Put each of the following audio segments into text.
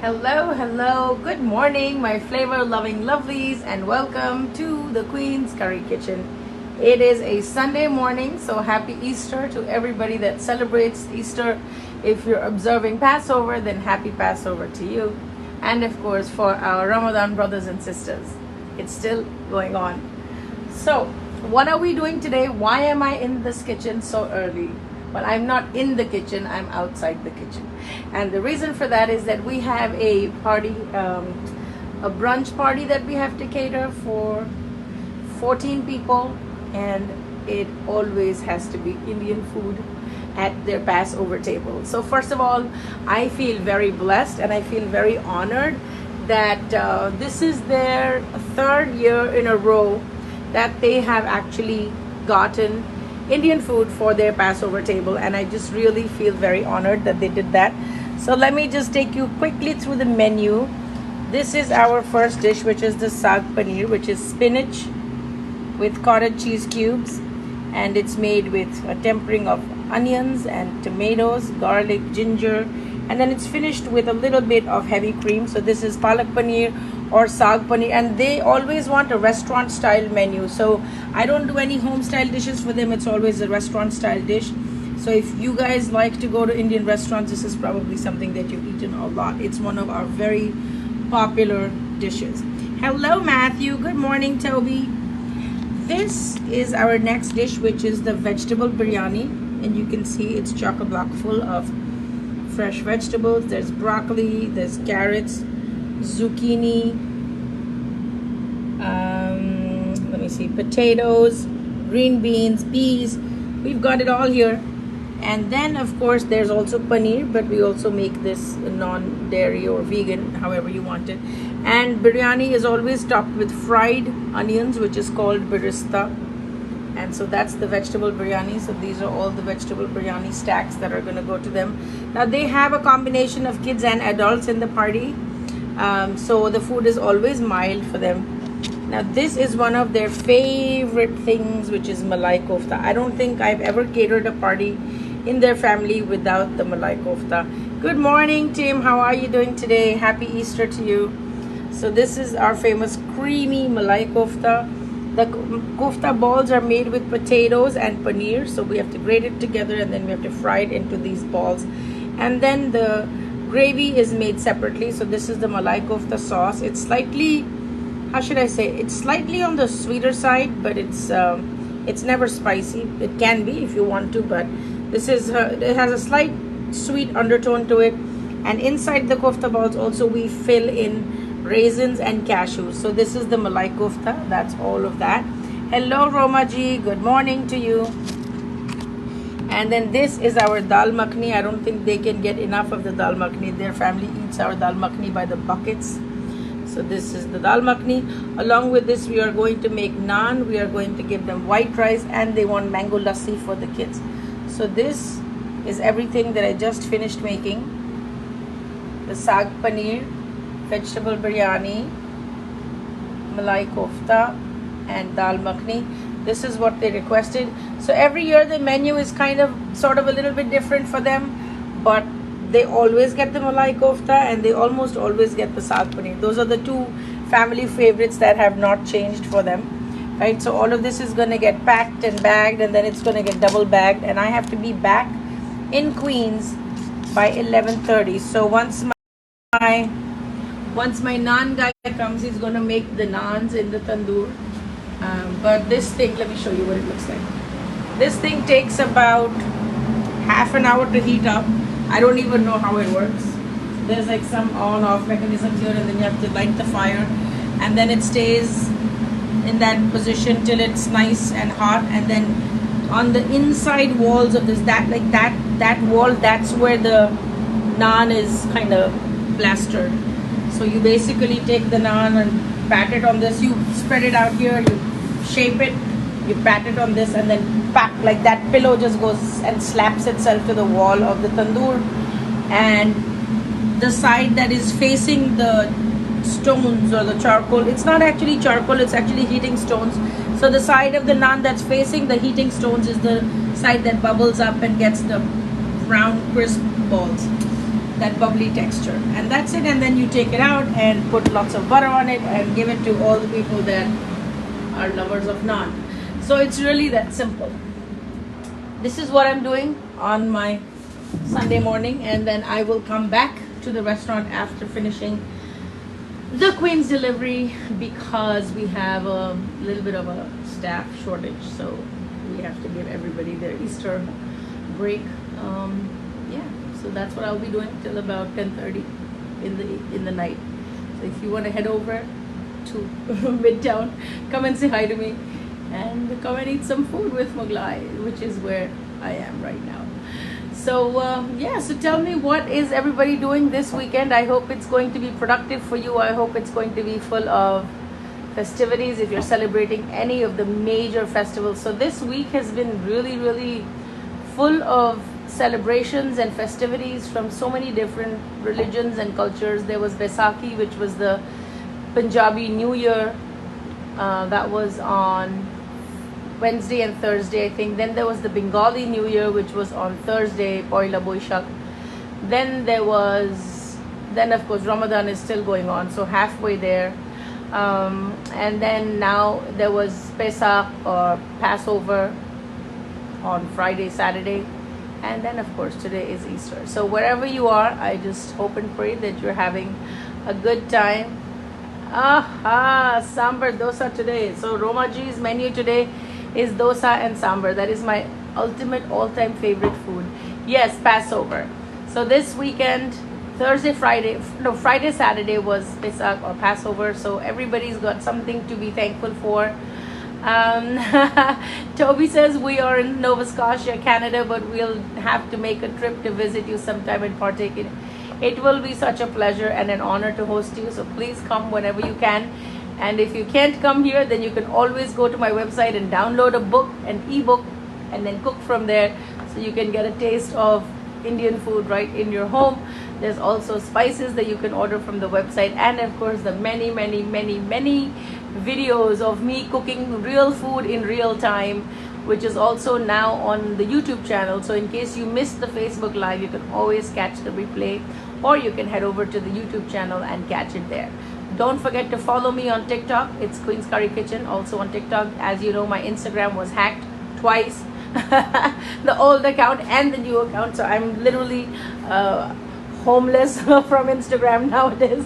Hello, hello, good morning, my flavor loving lovelies, and welcome to the Queen's Curry Kitchen. It is a Sunday morning, so happy Easter to everybody that celebrates Easter. If you're observing Passover, then happy Passover to you. And of course, for our Ramadan brothers and sisters, it's still going on. So, what are we doing today? Why am I in this kitchen so early? Well, I'm not in the kitchen, I'm outside the kitchen. And the reason for that is that we have a party, a brunch party that we have to cater for 14 people, and it always has to be Indian food at their Passover table. So, first of all, I feel very blessed and I feel very honored that this is their third year in a row that they have actually gotten Indian food for their Passover table, and I just really feel very honored that they did that. So let me just take you quickly through the menu. This is our first dish, which is the Saag Paneer, which is spinach with cottage cheese cubes, and it's made with a tempering of onions and tomatoes, garlic, ginger, and then it's finished with a little bit of heavy cream. So this is palak paneer or saag paneer, and they always want a restaurant style menu, so I don't do any home style dishes for them. It's always a restaurant style dish. So if you guys like to go to Indian restaurants, this is probably something that you've eaten a lot. It's one of our very popular dishes. Hello Matthew, good morning Toby. This is our next dish, which is the vegetable biryani, and you can see it's chock-a-block full of fresh vegetables. There's broccoli, there's carrots, zucchini, let me see, potatoes, green beans, peas. We've got it all here. And then of course there's also paneer, but we also make this non-dairy or vegan, however you want it. And biryani is always topped with fried onions, which is called birista. And so that's the vegetable biryani. So these are all the vegetable biryani stacks that are going to go to them. Now they have a combination of kids and adults in the party. So the food is always mild for them. Now this is one of their favorite things, which is Malai Kofta. I don't think I've ever catered a party in their family without the Malai Kofta. Good morning Tim, how are you doing today? Happy Easter to you. So this is our famous creamy Malai Kofta. The kofta balls are made with potatoes and paneer, so we have to grate it together and then we have to fry it into these balls. And then the gravy is made separately. So this is the Malai Kofta sauce. It's slightly, how should I say, it's slightly on the sweeter side, but it's never spicy. It can be if you want to, but this is it has a slight sweet undertone to it. And inside the kofta balls also we fill in raisins and cashews. So this is the Malai Kofta. That's all of that. Hello Roma ji, good morning to you. And then this is our dal makhni. I don't think they can get enough of the dal makhni. Their family eats our dal makhni by the buckets. So this is the dal makhni. Along with this, we are going to make naan. We are going to give them white rice, and they want mango lassi for the kids. So this is everything that I just finished making. The saag paneer, vegetable biryani, malai kofta, and dal makhni. This is what they requested. So every year the menu is kind of sort of a little bit different for them, but they always get the malai kofta and they almost always get the saag paneer. Those are the two family favorites that have not changed for them, right? So all of this is going to get packed and bagged, and then it's going to get double bagged, and I have to be back in Queens by 11:30. So once my naan guy comes, he's going to make the naans in the tandoor. But this thing, let me show you what it looks like. This thing takes about half an hour to heat up. I don't even know how it works. There's like some on off mechanism here, and then you have to light the fire, and then it stays in that position till it's nice and hot. And then on the inside walls of this, that wall, that's where the naan is kind of plastered. So you basically take the naan and pat it on this. You spread it out here, you shape it, you pat it on this, and then pat, like that pillow just goes and slaps itself to the wall of the tandoor. And the side that is facing the stones or the charcoal, it's not actually charcoal, it's actually heating stones. So the side of the naan that's facing the heating stones is the side that bubbles up and gets the brown crisp balls. that bubbly texture. And that's it. And then you take it out and put lots of butter on it and give it to all the people that are lovers of naan. So it's really that simple. This is what I'm doing on my Sunday morning, and then I will come back to the restaurant after finishing the Queen's delivery because we have a little bit of a staff shortage, so we have to give everybody their Easter break. Yeah, so that's what I'll be doing till about 10:30 in the night. So if you want to head over to Midtown, come and say hi to me and come and eat some food with Mughlai, which is where I am right now. So yeah, so tell me, what is everybody doing this weekend? I hope it's going to be productive for you. I hope it's going to be full of festivities if you're celebrating any of the major festivals. So this week has been really full of celebrations and festivities from so many different religions and cultures. There was Baisakhi, which was the Punjabi New Year. That was on Wednesday and Thursday, I think. Then there was the Bengali New Year, which was on Thursday, Poila Boishak. Then of course Ramadan is still going on, so halfway there. And then now there was Pesach or Passover on Friday, Saturday. And then of course today is Easter. So wherever you are, I just hope and pray that you're having a good time. Sambar dosa today. So Romaji's menu today is dosa and sambar. That is my ultimate all-time favorite food. Yes, Passover. So this weekend, Friday, Saturday was Pesach or Passover. So everybody's got something to be thankful for. Toby says we are in Nova Scotia, Canada, but we'll have to make a trip to visit you sometime and partake in it. It will be such a pleasure and an honor to host you. So please come whenever you can. And if you can't come here, then you can always go to my website and download a book, an ebook, and then cook from there. So you can get a taste of Indian food right in your home. There's also spices that you can order from the website. And of course, the many videos of me cooking real food in real time, which is also now on the YouTube channel. So in case you missed the Facebook Live, you can always catch the replay, or you can head over to the YouTube channel and catch it there. Don't forget to follow me on TikTok. It's Queen's Curry Kitchen, also on TikTok. As you know, my Instagram was hacked twice, the old account and the new account. So I'm literally homeless from Instagram nowadays.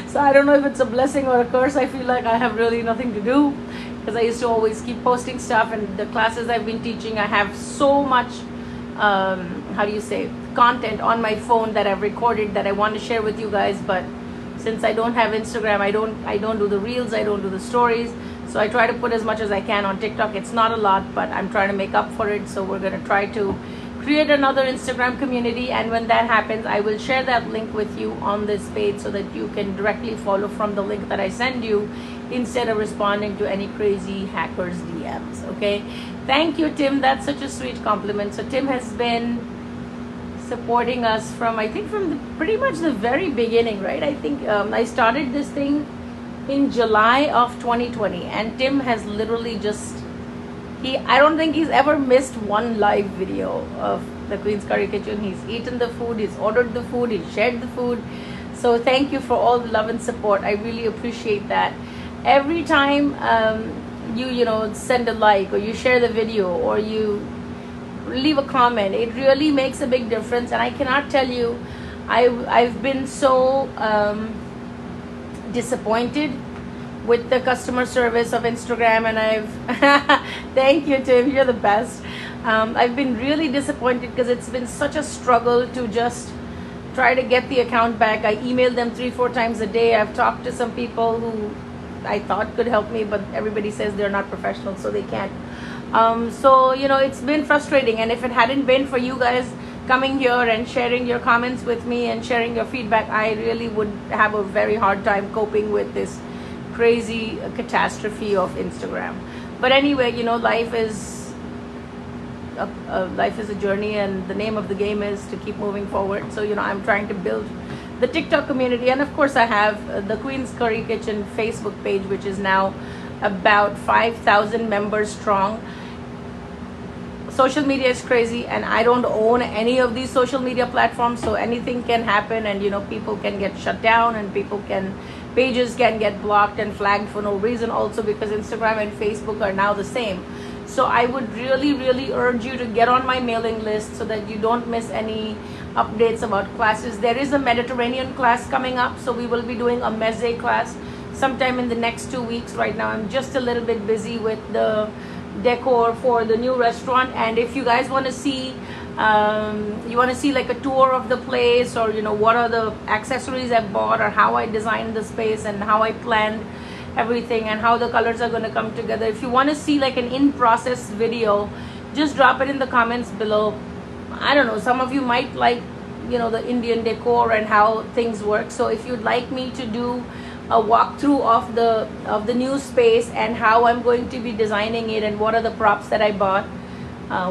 So I don't know if it's a blessing or a curse. I feel like I have really nothing to do because I used to always keep posting stuff, and the classes I've been teaching, I have so much content on my phone that I've recorded that I want to share with you guys. But since I don't have Instagram, I don't do the reels, I don't do the stories. So I try to put as much as I can on TikTok. It's not a lot, but I'm trying to make up for it. So we're going to try to create another Instagram community, and when that happens, I will share that link with you on this page so that you can directly follow from the link that I send you instead of responding to any crazy hackers DMs. Okay, thank you, Tim. That's such a sweet compliment. So Tim has been supporting us from pretty much the very beginning, right? I think I started this thing in July of 2020, and Tim has literally just I don't think he's ever missed one live video of the Queen's Curry Kitchen. He's eaten the food, he's ordered the food, he's shared the food. So thank you for all the love and support. I really appreciate that. Every time you send a like, or you share the video, or you leave a comment, it really makes a big difference. And I cannot tell you, I've been so disappointed with the customer service of Instagram, and thank you, Tim, you're the best. I've been really disappointed because it's been such a struggle to just try to get the account back. I emailed them 3-4 times a day. I've talked to some people who I thought could help me, but everybody says they're not professional, so they can't. So it's been frustrating, and if it hadn't been for you guys coming here and sharing your comments with me and sharing your feedback, I really would have a very hard time coping with this crazy catastrophe of Instagram. But anyway, life is a journey, and the name of the game is to keep moving forward. So I'm trying to build the TikTok community, and of course I have the Queen's Curry Kitchen Facebook page, which is now about 5,000 members strong. social media is crazy, and I don't own any of these social media platforms, so anything can happen, and people can get shut down, and pages can get blocked and flagged for no reason, also because Instagram and Facebook are now the same. So I would really, really urge you to get on my mailing list so that you don't miss any updates about classes. There is a Mediterranean class coming up, so we will be doing a meze class sometime in the next 2 weeks. Right now I'm just a little bit busy with the decor for the new restaurant, and if you guys want to see like a tour of the place, or what are the accessories I've bought, or how I designed the space and how I planned everything and how the colors are going to come together, if you want to see like an in-process video, just drop it in the comments below. I don't know, some of you might like the Indian decor and how things work, so if you'd like me to do a walkthrough of the new space and how I'm going to be designing it, and what are the props that I bought,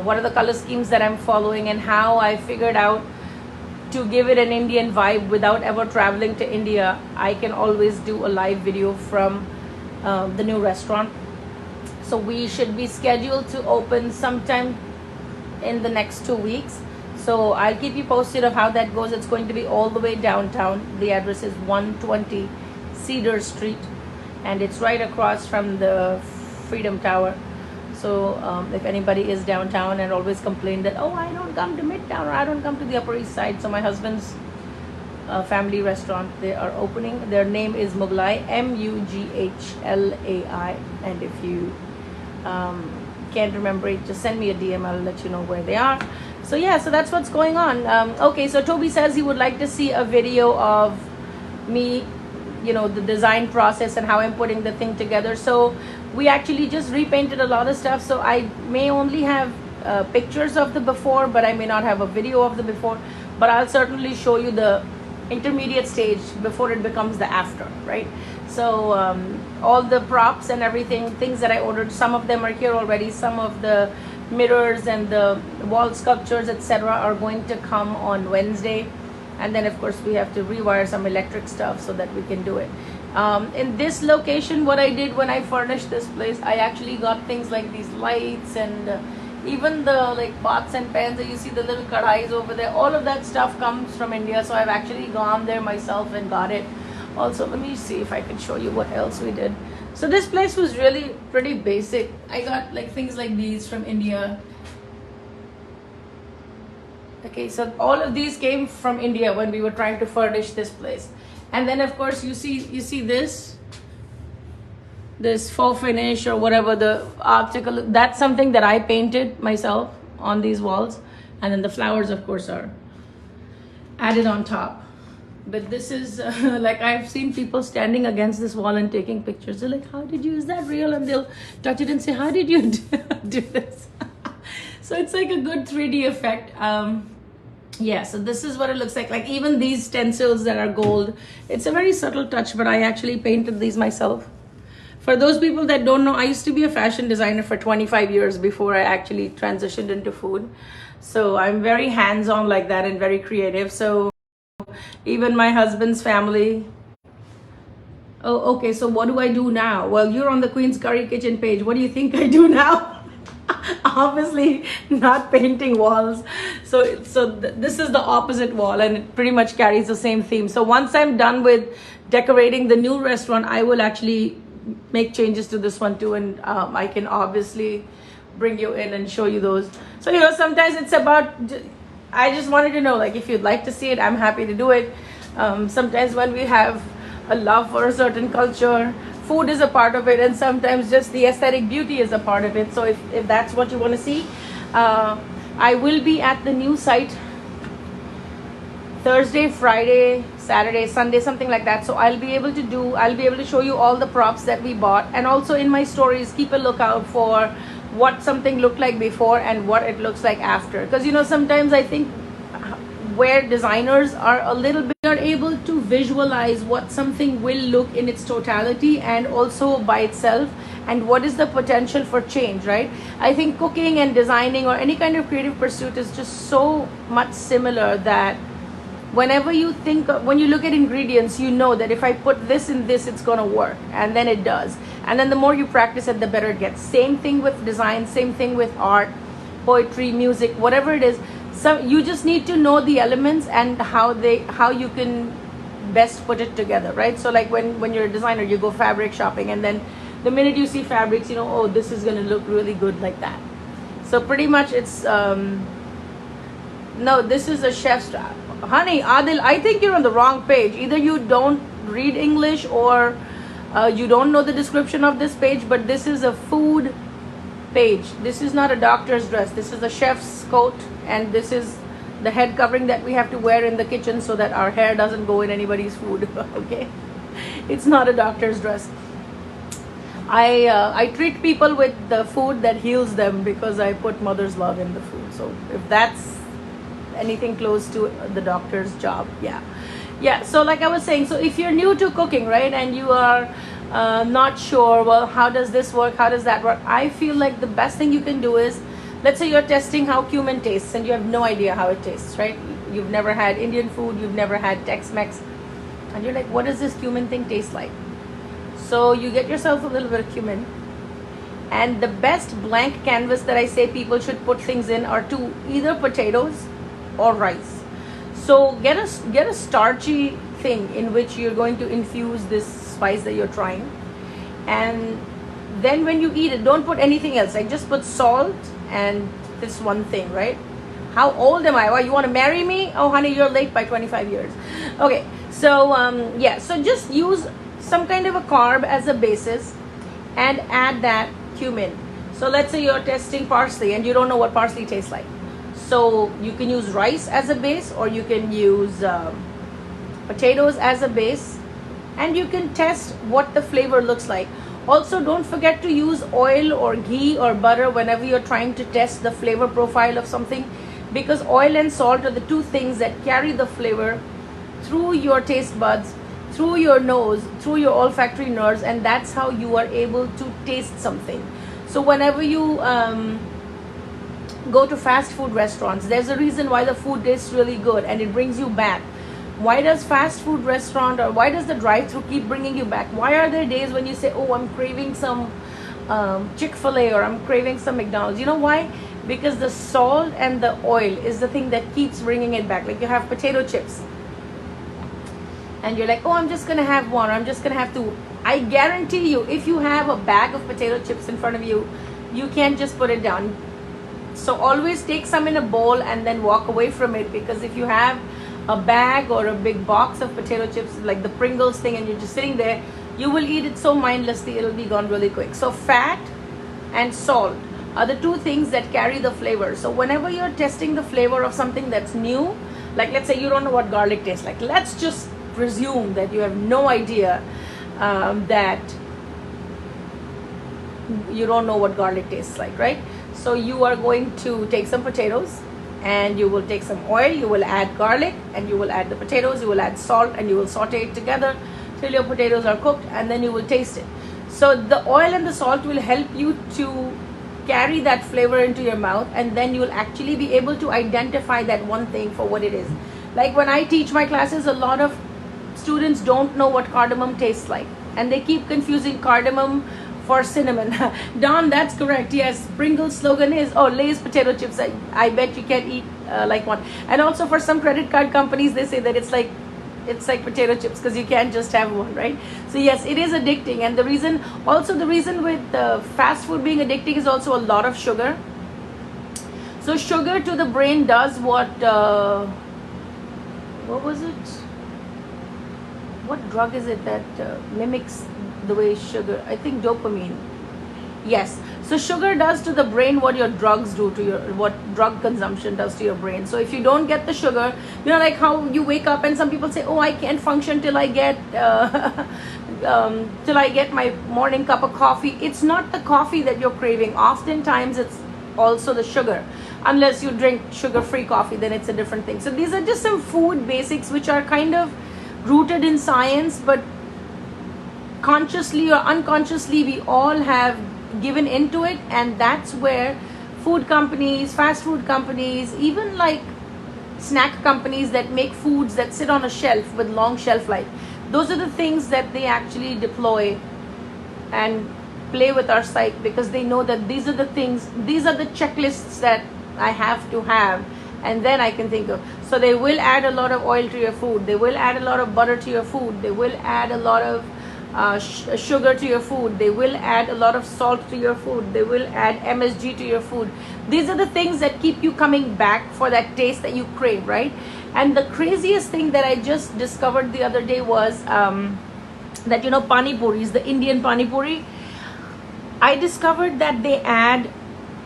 what are the color schemes that I'm following, and how I figured out to give it an Indian vibe without ever traveling to India, I can always do a live video from the new restaurant. So we should be scheduled to open sometime in the next 2 weeks. So I'll keep you posted of how that goes. It's going to be all the way downtown. The address is 120 Cedar Street, and it's right across from the Freedom Tower. So if anybody is downtown and always complain that, oh, I don't come to Midtown, or I don't come to the Upper East Side, so my husband's family restaurant, they are opening. Their name is Mughlai, Mughlai, and if you can't remember it, just send me a DM, I'll let you know where they are. So yeah, so that's what's going on. Okay, so Toby says he would like to see a video of me, the design process and how I'm putting the thing together. So we actually just repainted a lot of stuff, so I may only have pictures of the before, but I may not have a video of the before, but I'll certainly show you the intermediate stage before it becomes the after, right? So all the props and everything, things that I ordered, some of them are here already. Some of the mirrors and the wall sculptures, etc., are going to come on Wednesday. And then of course we have to rewire some electric stuff so that we can do it. In this location, what I did when I furnished this place, I actually got things like these lights, and even the pots and pans that you see, the little kadhais over there, all of that stuff comes from India. So I've actually gone there myself and got it. Also, let me see if I can show you what else we did. So this place was really pretty basic. I got things like these from India. Okay, so all of these came from India when we were trying to furnish this place. And then of course you see this faux finish or whatever, the optical, that's something that I painted myself on these walls. And then the flowers of course are added on top. But this is I've seen people standing against this wall and taking pictures. They're like, how did you, is that real? And they'll touch it and say, how did you do this? So it's like a good 3D effect. Yeah, so this is what it looks like. Even these stencils that are gold, it's a very subtle touch, but I actually painted these myself. For those people that don't know, I used to be a fashion designer for 25 years before I actually transitioned into food. So I'm very hands-on like that and very creative. So even my husband's family. Oh, okay, so what do I do now? Well, you're on the Queen's Curry Kitchen page. What do you think I do now? Obviously not painting walls. So this is the opposite wall, and it pretty much carries the same theme. So once I'm done with decorating the new restaurant, I will actually make changes to this one too, and I can obviously bring you in and show you those. So sometimes it's about, I just wanted to know, if you'd like to see it, I'm happy to do it. Sometimes when we have a love for a certain culture, food is a part of it, and sometimes just the aesthetic beauty is a part of it. So if that's what you want to see, I will be at the new site Thursday, Friday, Saturday, Sunday, something like that. So I'll be able to show you all the props that we bought, and also in my stories, keep a lookout for what something looked like before and what it looks like after. Because sometimes I think where designers are a little bit are able to visualize what something will look in its totality and also by itself, and what is the potential for change, right? I think cooking and designing or any kind of creative pursuit is just so much similar that whenever you when you look at ingredients, that if I put this in this, it's gonna work, and then it does. And then the more you practice it, the better it gets. Same thing with design, same thing with art. poetry, music, whatever it is. So you just need to know the elements and how you can best put it together, right? So like when you're a designer, you go fabric shopping, and then the minute you see fabrics, you know, oh, this is going to look really good like that. So pretty much it's no, this is a chef's. Honey, Adil, I think you're on the wrong page. Either you don't read English, or you don't know the description of this page, but this is a food page. This is not a doctor's dress. This is a chef's coat, and this is the head covering that we have to wear in the kitchen so that our hair doesn't go in anybody's food. Okay, it's not a doctor's dress. I treat people with the food that heals them, because I put mother's love in the food. So if that's anything close to the doctor's job, yeah. So like I was saying, so if you're new to cooking, right, and you are not sure, well, how does this work, how does that work, I feel like the best thing you can do is, let's say you're testing how cumin tastes and you have no idea how it tastes, right? You've never had Indian food, you've never had Tex-Mex, and you're like, what does this cumin thing taste like? So you get yourself a little bit of cumin, and the best blank canvas that I say people should put things in are to either potatoes or rice. So get a starchy thing in which you're going to infuse this spice that you're trying, and then when you eat it, don't put anything else. Like just put salt and this one thing, right? How old am I? Why, you want to marry me? Oh honey, you're late by 25 years. Okay, so yeah, so just use some kind of a carb as a basis and add that cumin. So let's say you're testing parsley and you don't know what parsley tastes like. So you can use rice as a base, or you can use potatoes as a base, and you can test what the flavor looks like. Also, don't forget to use oil or ghee or butter whenever you're trying to test the flavor profile of something, because oil and salt are the two things that carry the flavor through your taste buds, through your nose, through your olfactory nerves, and that's how you are able to taste something. So whenever you go to fast food restaurants, there's a reason why the food tastes really good and it brings you back. Why does fast food restaurant, or why does the drive-through keep bringing you back? Why are there days when you say, oh, I'm craving some Chick-fil-A, or I'm craving some McDonald's? You know why? Because the salt and the oil is the thing that keeps bringing it back. Like you have potato chips and you're like, oh, I'm just gonna have one, or I'm just gonna have two. I guarantee you, if you have a bag of potato chips in front of you, you can't just put it down. So always take some in a bowl and then walk away from it, because if you have a bag or a big box of potato chips like the Pringles thing and you're just sitting there, you will eat it so mindlessly, it'll be gone really quick. So fat and salt are the two things that carry the flavor. So whenever you're testing the flavor of something that's new, like let's say you don't know what garlic tastes like, let's just presume that you have no idea that you don't know what garlic tastes like, right? So you are going to take some potatoes, and you will take some oil, you will add garlic, and you will add the potatoes, you will add salt, and you will saute it together till your potatoes are cooked, and then you will taste it. So the oil and the salt will help you to carry that flavor into your mouth, and then you will actually be able to identify that one thing for what it is. Like when I teach my classes, a lot of students don't know what cardamom tastes like, and they keep confusing cardamom for cinnamon. Don, that's correct. Yes, Pringles slogan is, oh, Lay's potato chips, I bet you can eat like one. And also for some credit card companies, they say that it's like potato chips, because you can't just have one, right? So yes, it is addicting. And the reason with fast food being addicting is also a lot of sugar. So sugar to the brain does what was it? What drug is it that mimics the way sugar? I think dopamine. Yes. So sugar does to the brain what your drugs do to what drug consumption does to your brain. So if you don't get the sugar, you know, like how you wake up and some people say, oh, I can't function till I get my morning cup of coffee. It's not the coffee that you're craving. Oftentimes it's also the sugar. Unless you drink sugar-free coffee, then it's a different thing. So these are just some food basics which are kind of rooted in science, but consciously or unconsciously we all have given into it. And that's where food companies, fast food companies, even like snack companies that make foods that sit on a shelf with long shelf life, those are the things that they actually deploy and play with our psyche, because they know that these are the things, these are the checklists that I have to have, and then I can think of. So they will add a lot of oil to your food, they will add a lot of butter to your food, they will add a lot of sugar to your food, they will add a lot of salt to your food, they will add MSG to your food. These are the things that keep you coming back for that taste that you crave, right? And the craziest thing that I just discovered the other day was that, you know, pani puris, the Indian pani puri, I discovered that they add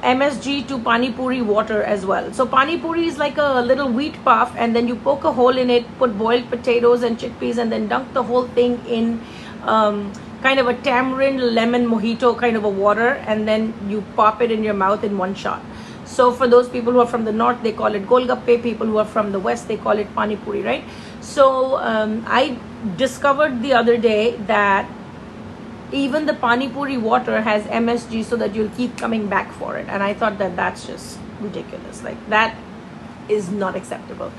MSG to pani puri water as well. So pani puri is like a little wheat puff, and then you poke a hole in it, put boiled potatoes and chickpeas, and then dunk the whole thing in kind of a tamarind lemon mojito kind of a water, and then you pop it in your mouth in one shot. So for those people who are from the north, they call it golgappe. People who are from the west, they call it pani puri, right? So I discovered the other day that even the pani puri water has MSG, so that you'll keep coming back for it. And I thought that that's just ridiculous. Like, that is not acceptable.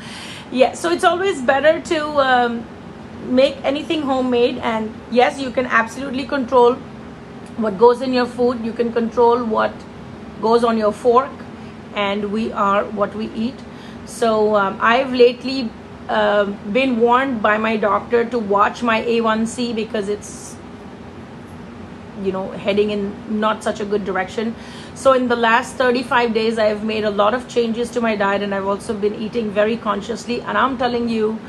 Yeah, so it's always better to make anything homemade. And yes, you can absolutely control what goes in your food. You can control what goes on your fork, and we are what we eat. So I've lately been warned by my doctor to watch my A1C, because it's, you know, heading in not such a good direction. So in the last 35 days, I've made a lot of changes to my diet, and I've also been eating very consciously. And I'm telling you,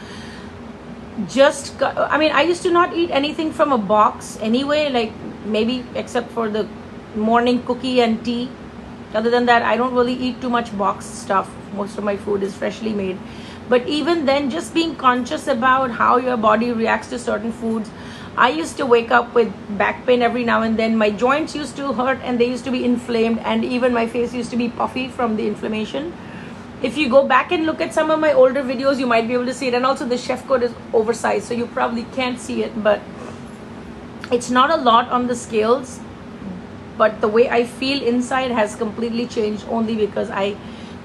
I used to not eat anything from a box anyway, like maybe except for the morning cookie and tea. Other than that, I don't really eat too much boxed stuff. Most of my food is freshly made. But even then, just being conscious about how your body reacts to certain foods. I used to wake up with back pain every now and then. My joints used to hurt, and they used to be inflamed, and even my face used to be puffy from the inflammation. If you go back and look at some of my older videos, you might be able to see it. And also the chef coat is oversized, so you probably can't see it, but it's not a lot on the scales. But the way I feel inside has completely changed, only because I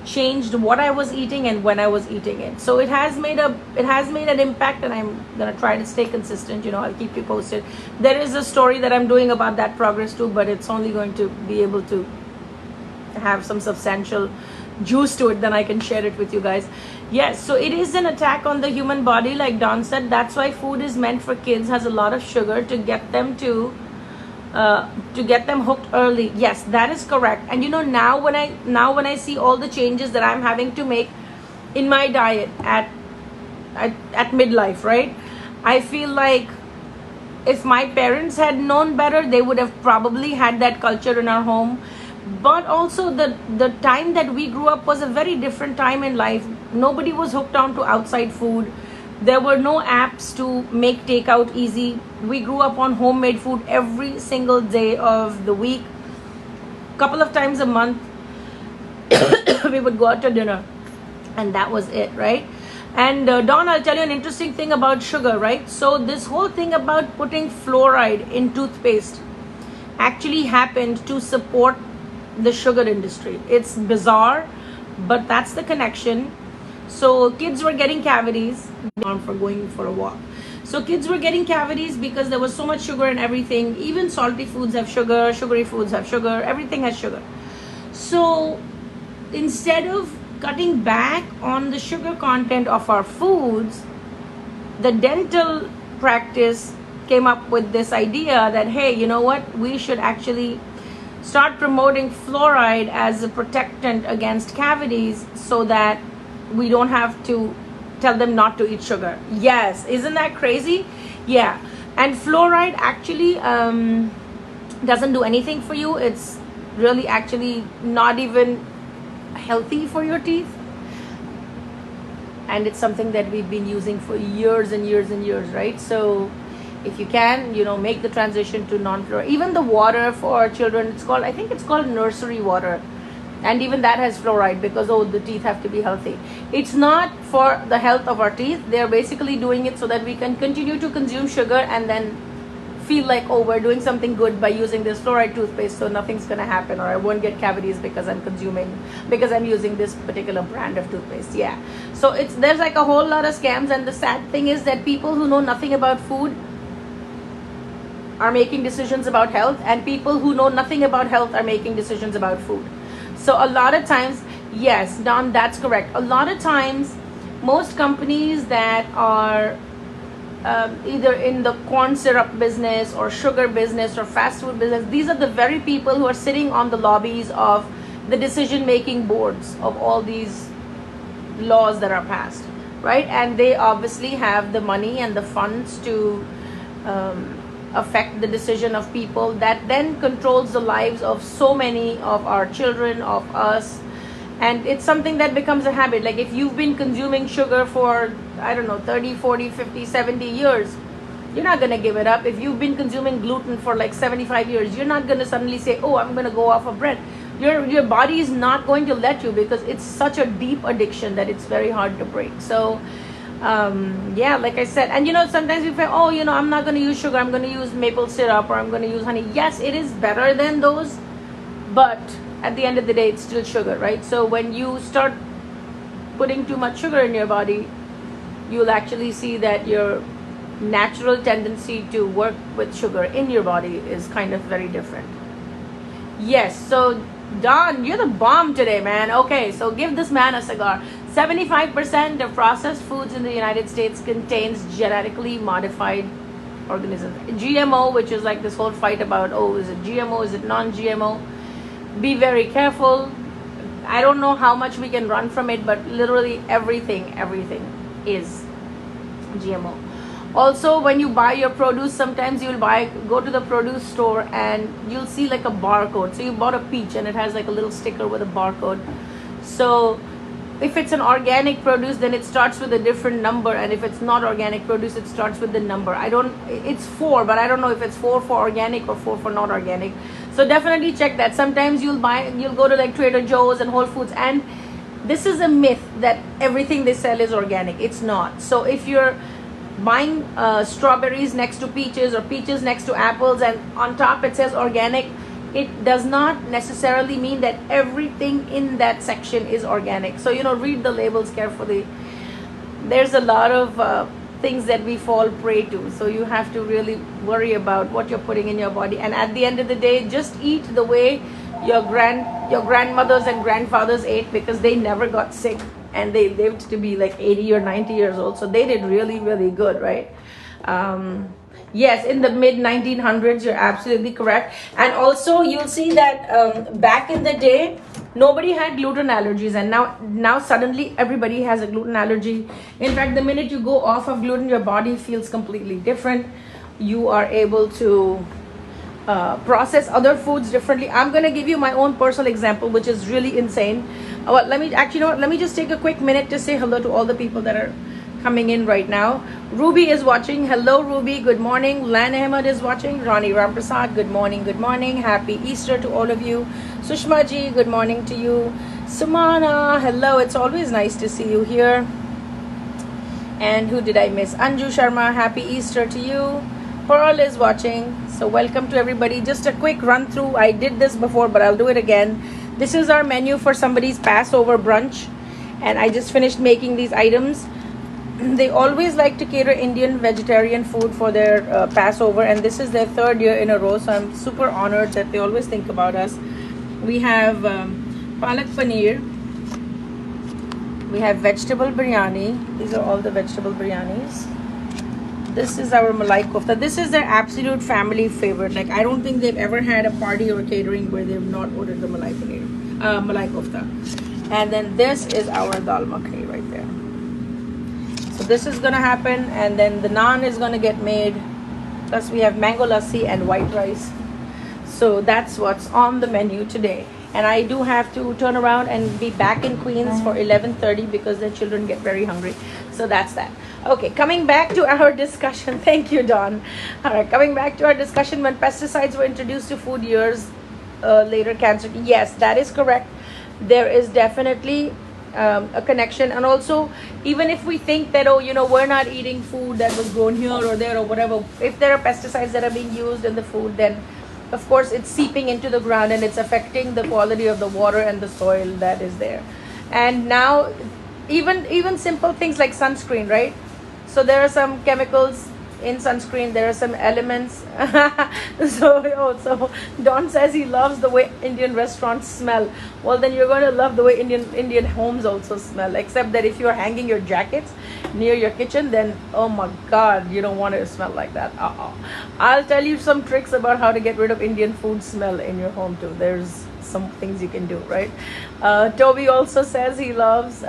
changed what I was eating and when I was eating it. So it has made an impact, and I'm gonna try to stay consistent. You know, I'll keep you posted. There is a story that I'm doing about that progress too, but it's only going to be able to have some substantial juice to it, then I can share it with you guys. Yes, so it is an attack on the human body, like Don said. That's why food is meant for kids, has a lot of sugar, to get them hooked early. Yes, that is correct. And you know, now when I see all the changes that I'm having to make in my diet at midlife, right, I feel like if my parents had known better, they would have probably had that culture in our home. But also the time that we grew up was a very different time in life. Nobody was hooked on to outside food. There were no apps to make takeout easy. We grew up on homemade food every single day of the week. Couple of times a month, we would go out to dinner, and that was it, right? And Dawn, I'll tell you an interesting thing about sugar, right? So this whole thing about putting fluoride in toothpaste actually happened to support the sugar industry. It's bizarre, but that's the connection. So kids were getting cavities for going for a walk. So kids were getting cavities because there was so much sugar in everything. Even salty foods have sugar, sugary foods have sugar, everything has sugar. So instead of cutting back on the sugar content of our foods, the dental practice came up with this idea that, hey, you know what, we should actually start promoting fluoride as a protectant against cavities, so that we don't have to tell them not to eat sugar. Yes, isn't that crazy? Yeah. And fluoride actually doesn't do anything for you. It's really actually not even healthy for your teeth. And it's something that we've been using for years and years and years, right? So if you can, you know, make the transition to non-fluoride. Even the water for children, I think it's called nursery water. And even that has fluoride, because the teeth have to be healthy. It's not for the health of our teeth. They're basically doing it so that we can continue to consume sugar and then feel like, oh, we're doing something good by using this fluoride toothpaste, so nothing's gonna happen, or I won't get cavities because I'm using this particular brand of toothpaste. Yeah. So there's like a whole lot of scams, and the sad thing is that people who know nothing about food are making decisions about health, and people who know nothing about health are making decisions about food. So a lot of times, yes, Don, that's correct. A lot of times, most companies that are either in the corn syrup business or sugar business or fast food business, these are the very people who are sitting on the lobbies of the decision making boards of all these laws that are passed, right? And they obviously have the money and the funds to affect the decision of people, that then controls the lives of so many of our children, of us. And it's something that becomes a habit. Like if you've been consuming sugar for, I don't know, 30, 40, 50, 70 years, you're not going to give it up. If you've been consuming gluten for like 75 years, you're not going to suddenly say, oh, I'm going to go off of bread. Your body is not going to let you, because it's such a deep addiction that it's very hard to break. So yeah, like I said, and sometimes we feel, oh, I'm not going to use sugar, I'm going to use maple syrup, or I'm going to use honey. Yes, it is better than those, but at the end of the day, it's still sugar, right? So when you start putting too much sugar in your body, you'll actually see that your natural tendency to work with sugar in your body is kind of very different. Yes, so Don, you're the bomb today, man. Okay, so give this man a cigar. 75% of processed foods in the United States contains genetically modified organisms. GMO, which is like this whole fight about, oh, is it GMO, is it non-GMO? Be very careful. I don't know how much we can run from it, but literally everything is GMO. Also, when you buy your produce, sometimes you'll go to the produce store and you'll see like a barcode. So you bought a peach and it has like a little sticker with a barcode. So if it's an organic produce, then it starts with a different number, and if it's not organic produce, it starts with the number. It's 4, but I don't know if it's 4 for organic or 4 for not organic. So definitely check that. Sometimes you'll go to like Trader Joe's and Whole Foods, and this is a myth that everything they sell is organic. It's not. So if you're buying strawberries next to peaches or peaches next to apples and on top it says organic, it does not necessarily mean that everything in that section is organic. So read the labels carefully. There's a lot of things that we fall prey to, so you have to really worry about what you're putting in your body. And at the end of the day, just eat the way your grandmothers and grandfathers ate, because they never got sick and they lived to be like 80 or 90 years old, so they did really, really good, right? Yes, in the mid 1900s, you're absolutely correct. And also you'll see that back in the day, nobody had gluten allergies, and now suddenly everybody has a gluten allergy. In fact, the minute you go off of gluten, your body feels completely different. You are able to process other foods differently. I'm going to give you my own personal example, which is really insane. Well, let me just take a quick minute to say hello to all the people that are coming in right now. Ruby is watching. Hello, Ruby. Good morning. Lan Ahmed is watching. Ronnie Ramprasad. Good morning. Good morning. Happy Easter to all of you. Sushma ji, good morning to you. Sumana, hello. It's always nice to see you here. And who did I miss? Anju Sharma. Happy Easter to you. Pearl is watching. So welcome to everybody. Just a quick run through. I did this before, but I'll do it again. This is our menu for somebody's Passover brunch, and I just finished making these items. They always like to cater Indian vegetarian food for their Passover, and this is their 3rd year in a row, so I'm super honored that they always think about us. We have palak paneer, we have vegetable biryani. These are all the vegetable biryanis. This is our Malai Kofta. This is their absolute family favorite. Like, I don't think they've ever had a party or catering where they've not ordered the Malai Paneer, Malai Kofta. And then this is our dal makhani right there. So this is gonna happen, and then the naan is gonna get made. Plus we have mango lassi and white rice. So that's what's on the menu today. And I do have to turn around and be back in Queens for 11:30 because the children get very hungry. So that's that. Okay, coming back to our discussion. Thank you, Don. All right, coming back to our discussion, when pesticides were introduced to food, years later cancer. Yes, that is correct. There is definitely a connection. And also, even if we think that, oh, we're not eating food that was grown here or there or whatever, if there are pesticides that are being used in the food, then of course it's seeping into the ground and it's affecting the quality of the water and the soil that is there. And now even simple things like sunscreen, right? So there are some chemicals in sunscreen there are some elements. So Don says he loves the way Indian restaurants smell. Well, then you're going to love the way Indian homes also smell, except that if you're hanging your jackets near your kitchen, then oh my god, you don't want it to smell like that. I'll tell you some tricks about how to get rid of Indian food smell in your home too. There's some things you can do, right? Toby also says he loves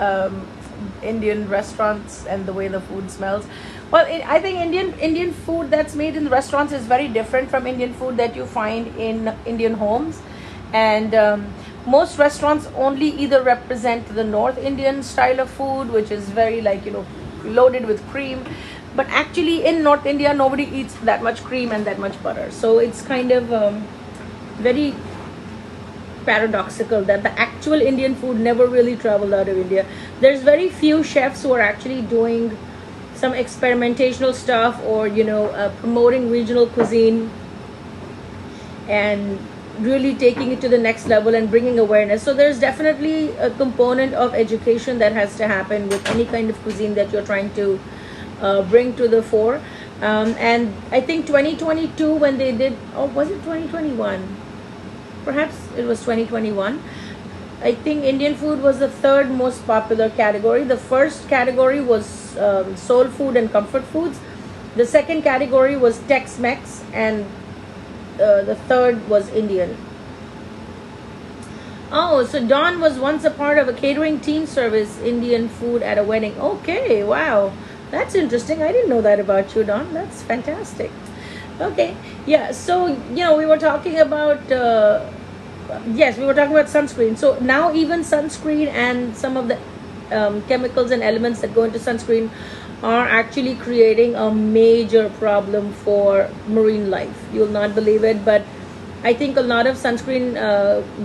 Indian restaurants and the way the food smells. Well, I think Indian food that's made in restaurants is very different from Indian food that you find in Indian homes, and most restaurants only either represent the North Indian style of food, which is very like loaded with cream, but actually in North India nobody eats that much cream and that much butter, so it's kind of very paradoxical that the actual Indian food never really traveled out of India. There's very few chefs who are actually doing some experimentational stuff or promoting regional cuisine and really taking it to the next level and bringing awareness. So there's definitely a component of education that has to happen with any kind of cuisine that you're trying to bring to the fore. And I think 2022 when they did, oh, was it 2021? Perhaps it was 2021. I think Indian food was the third most popular category. The first category was soul food and comfort foods. The second category was Tex-Mex, and the third was Indian. Oh, so Don was once a part of a catering team service Indian food at a wedding. Okay, wow. That's interesting. I didn't know that about you, Don. That's fantastic. Okay, yeah, so we were talking about yes, we were talking about sunscreen. So now even sunscreen and some of the chemicals and elements that go into sunscreen are actually creating a major problem for marine life. You'll not believe it, but I think a lot of sunscreen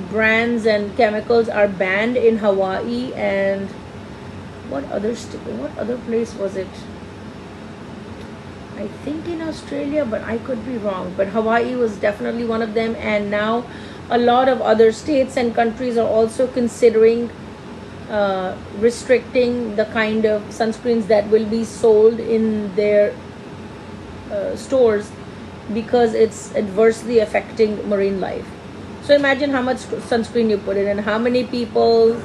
brands and chemicals are banned in Hawaii, and what other place was it? I think in Australia, but I could be wrong. But Hawaii was definitely one of them, and now a lot of other states and countries are also considering restricting the kind of sunscreens that will be sold in their stores because it's adversely affecting marine life. So imagine how much sunscreen you put in and how many people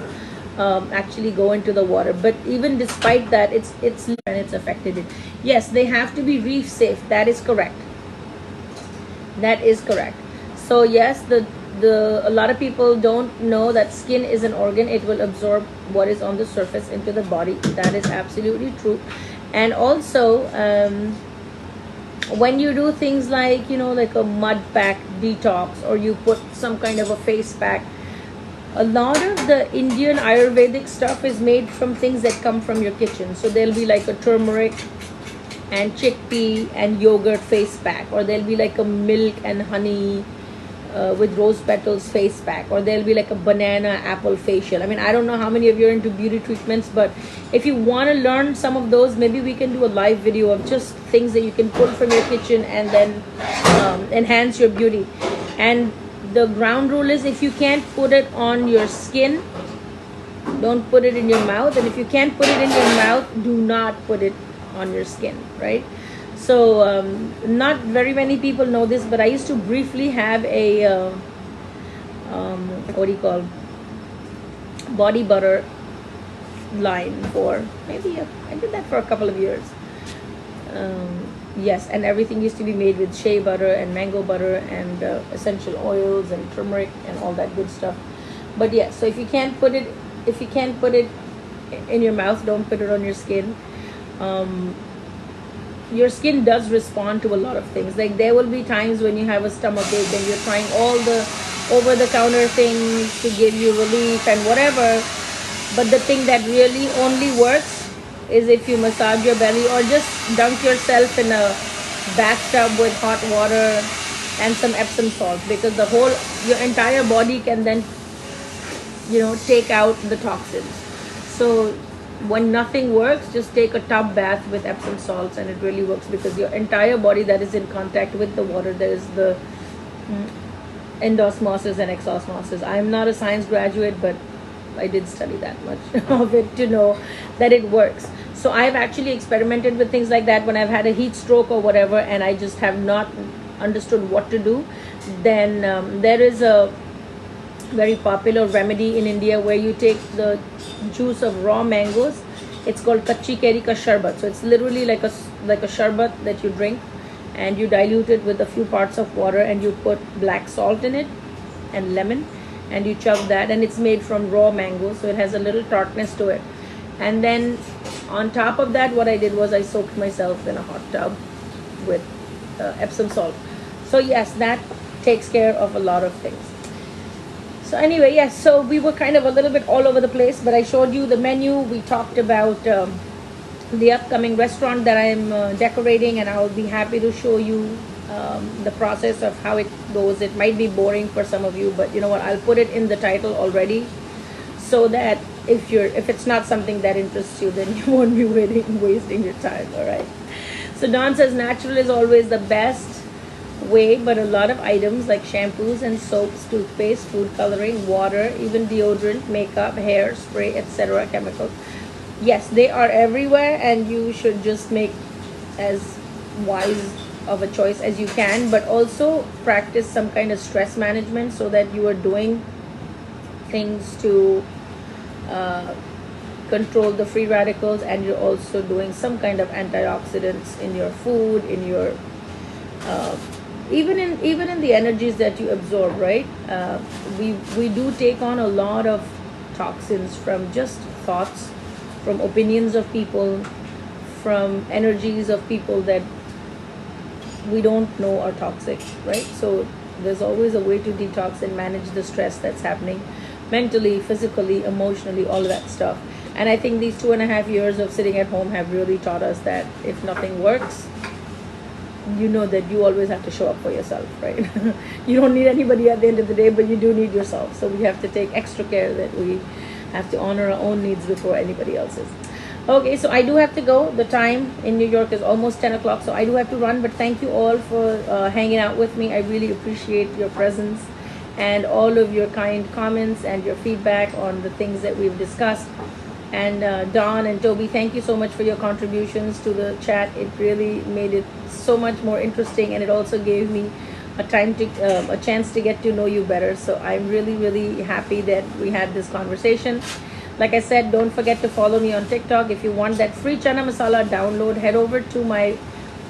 actually go into the water. But even despite that, it's affected it. Yes, they have to be reef safe. That is correct. That is correct. So yes, a lot of people don't know that skin is an organ. It will absorb what is on the surface into the body. That is absolutely true. And also when you do things like like a mud pack detox, or you put some kind of a face pack, a lot of the Indian Ayurvedic stuff is made from things that come from your kitchen. So there'll be like a turmeric and chickpea and yogurt face pack, or there'll be like a milk and honey with rose petals face pack, or there'll be like a banana apple facial. I mean, I don't know how many of you are into beauty treatments, but if you want to learn some of those, maybe we can do a live video of just things that you can pull from your kitchen and then enhance your beauty. And the ground rule is, if you can't put it on your skin, don't put it in your mouth. And if you can't put it in your mouth, do not put it on your skin, right? So not very many people know this, but I used to briefly have a what do you call, body butter line for maybe I did that for a couple of years. Yes, and everything used to be made with shea butter and mango butter and essential oils and turmeric and all that good stuff. But yeah, so if you can't put it in your mouth, don't put it on your skin. Your skin does respond to a lot of things. Like there will be times when you have a stomach ache and you're trying all the over-the-counter things to give you relief and whatever, but the thing that really only works is if you massage your belly or just dunk yourself in a bathtub with hot water and some Epsom salt, because your entire body can then take out the toxins. So when nothing works, just take a tub bath with Epsom salts, and it really works, because your entire body that is in contact with the water, there is the endosmosis and exosmosis. I am not a science graduate, but I did study that much of it to know that it works. So I've actually experimented with things like that when I've had a heat stroke or whatever, and I just have not understood what to do. Then there is a very popular remedy in India where you take the juice of raw mangoes. It's called kachi keri ka sharbat. So it's literally like a sharbat that you drink, and you dilute it with a few parts of water, and you put black salt in it and lemon, and you chug that, and it's made from raw mango, so it has a little tartness to it. And then on top of that, what I did was I soaked myself in a hot tub with Epsom salt. So yes, that takes care of a lot of things. So anyway, yes, so we were kind of a little bit all over the place, but I showed you the menu. We talked about the upcoming restaurant that I'm decorating, and I'll be happy to show you the process of how it goes. It might be boring for some of you, but you know what, I'll put it in the title already, so that if it's not something that interests you, then you won't be wasting your time. All right. So Don says natural is always the best way, but a lot of items like shampoos and soaps, toothpaste, food coloring, water, even deodorant, makeup, hair spray, etc., chemicals, yes, they are everywhere, and you should just make as wise of a choice as you can, but also practice some kind of stress management so that you are doing things to control the free radicals, and you're also doing some kind of antioxidants in your food, in your even in the energies that you absorb, right? We do take on a lot of toxins from just thoughts, from opinions of people, from energies of people that we don't know are toxic, right? So there's always a way to detox and manage the stress that's happening mentally, physically, emotionally, all of that stuff. And I think these 2.5 years of sitting at home have really taught us that if nothing works, you know that you always have to show up for yourself, right? You don't need anybody at the end of the day, but you do need yourself. So we have to take extra care that we have to honor our own needs before anybody else's. Okay, so I do have to go. The time in New York is almost 10 o'clock, so I do have to run. But thank you all for hanging out with me. I really appreciate your presence and all of your kind comments and your feedback on the things that we've discussed. And Don and Toby, thank you so much for your contributions to the chat. It really made it so much more interesting, and it also gave me a chance to get to know you better. So I'm really happy that we had this conversation. Like I said, don't forget to follow me on TikTok. If you want that free chana masala download, head over to my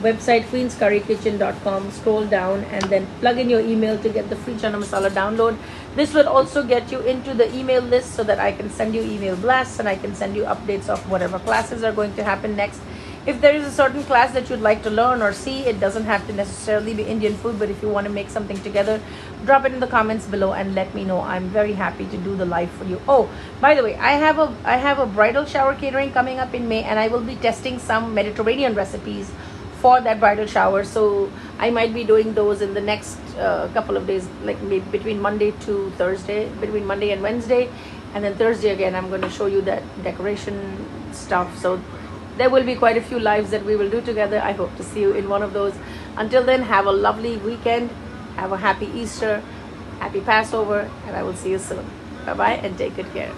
website queenscurrykitchen.com, scroll down, and then plug in your email to get the free chana masala download. This will also get you into the email list so that I can send you email blasts, and I can send you updates of whatever classes are going to happen next. If there is a certain class that you'd like to learn or see, it doesn't have to necessarily be Indian food, but if you want to make something together, drop it in the comments below and let me know. I'm very happy to do the live for you. Oh, by the way, I have a bridal shower catering coming up in May, and I will be testing some Mediterranean recipes for that bridal shower. So I might be doing those in the next couple of days, like maybe between Monday to Thursday, between Monday and Wednesday, and then Thursday again I'm going to show you that decoration stuff. So there will be quite a few lives that we will do together. I hope to see you in one of those. Until then, have a lovely weekend, have a happy Easter, happy Passover, and I will see you soon. Bye bye and take good care.